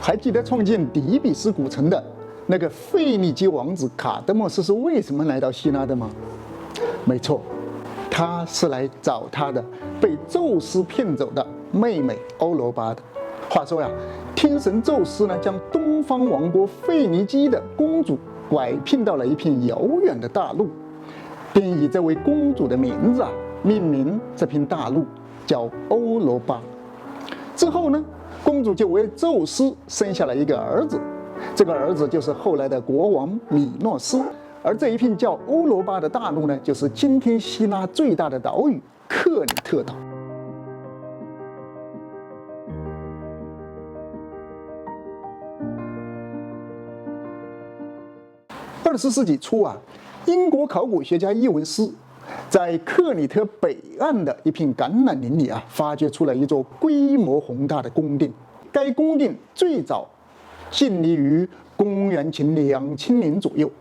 还记得创建底比斯古城的那个腓尼基王子卡德莫斯是为什么来到希腊的吗？没错，他是来找他的被宙斯骗走的妹妹欧罗巴的。话说呀，天神宙斯呢，将东方王国腓尼基的公主拐骗到了一片遥远的大陆，便以这位公主的名字命名这片大陆，叫欧罗巴。之后呢，公主就为宙斯生下了一个儿子，这个儿子就是后来的国王米诺斯。而这一片叫欧罗巴的大陆呢，就是今天希腊最大的岛屿克里特岛。20世纪初英国考古学家伊文斯在克里特北岸的一片橄榄林里发掘出了一座规模宏大的宫殿。该宫殿最早建立于公元前2000年左右，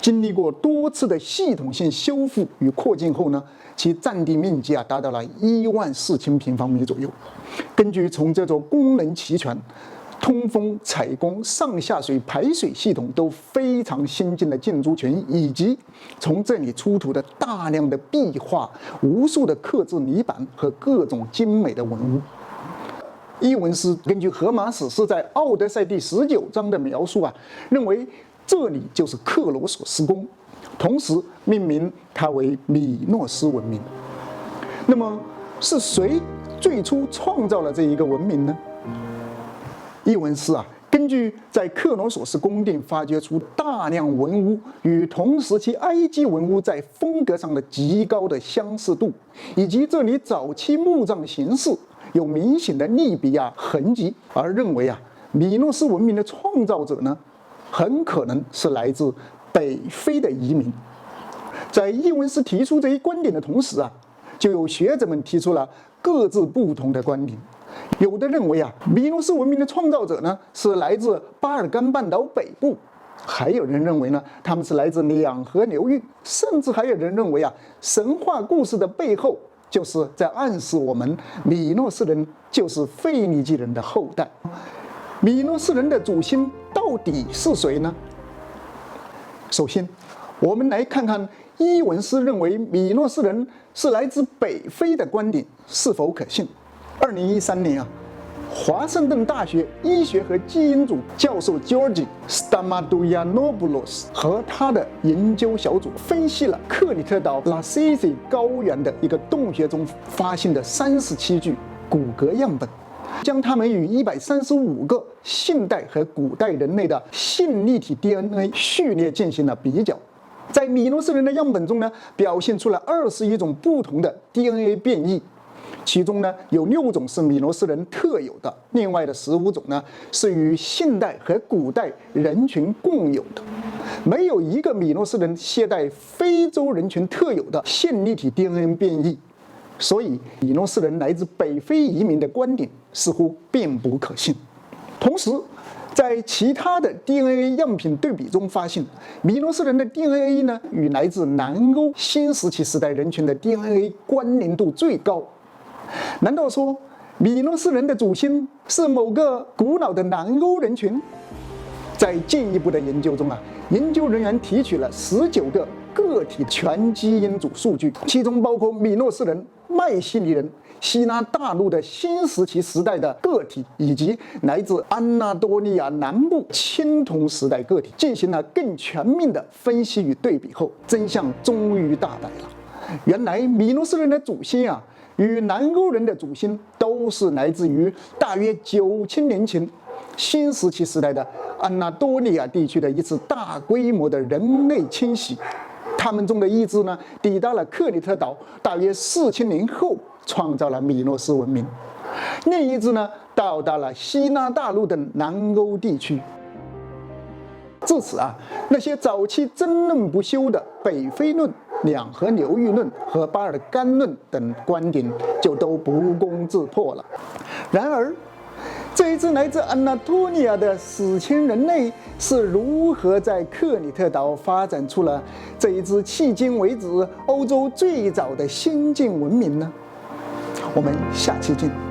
经历过多次的系统性修复与扩建后呢，其占地面积达到了14000平方米左右。根据从这座功能齐全、通风、采光、上下水排水系统都非常先进的建筑群，以及从这里出土的大量的壁画、无数的刻制泥板和各种精美的文物，伊文斯根据荷马史诗在《奥德赛》第19章的描述认为这里就是克罗索斯宫，同时命名它为米诺斯文明。那么是谁最初创造了这一个文明呢？伊文斯根据在克罗索斯宫殿发掘出大量文物与同时期埃及文物在风格上的极高的相似度，以及这里早期墓葬形式有明显的利比亚痕迹，而认为米诺斯文明的创造者呢，很可能是来自北非的移民。在伊文斯提出这一观点的同时就有学者们提出了各自不同的观点。有的认为米诺斯文明的创造者呢是来自巴尔干半岛北部，还有人认为呢他们是来自两河流域，甚至还有人认为神话故事的背后就是在暗示我们米诺斯人就是腓尼基人的后代。米诺斯人的祖先到底是谁呢？首先，我们来看看伊文斯认为米诺斯人是来自北非的观点是否可信。2013年华盛顿大学医学和基因组教授 George Stamadouyanopoulos 和他的研究小组分析了克里特岛拉西西高原的一个洞穴中发现的37具骨骼样本，将它们与135个现代和古代人类的线粒体 DNA 序列进行了比较。在米诺斯人的样本中呢，表现出了21种不同的 DNA 变异，其中呢有6种是米诺斯人特有的，另外的15种呢是与现代和古代人群共有的。没有一个米诺斯人携带非洲人群特有的线粒体 DNA 变异，所以米诺斯人来自北非移民的观点似乎并不可信。同时，在其他的 DNA 样品对比中发现，米诺斯人的 DNA 呢与来自南欧新石器时代人群的 DNA 关联度最高。难道说米诺斯人的祖先是某个古老的南欧人群？在进一步的研究中研究人员提取了19个个体全基因组数据，其中包括米诺斯人、迈锡尼人、希腊大陆的新石器时代的个体，以及来自安纳多利亚南部青铜时代个体，进行了更全面的分析与对比后，真相终于大白了。原来米诺斯人的祖先与南欧人的祖先都是来自于大约9000年前新石器时代的安纳多利亚地区的一次大规模的人类迁徙。他们中的一支呢，抵达了克里特岛，大约4000年后创造了米诺斯文明；另一支呢，到达了希腊大陆的南欧地区。至此那些早期争论不休的北非论、两河流域论和巴尔干论等观点就都不攻自破了。然而，这一支来自安纳托利亚的史前人类是如何在克里特岛发展出了这一支迄今为止欧洲最早的先进文明呢？我们下期见。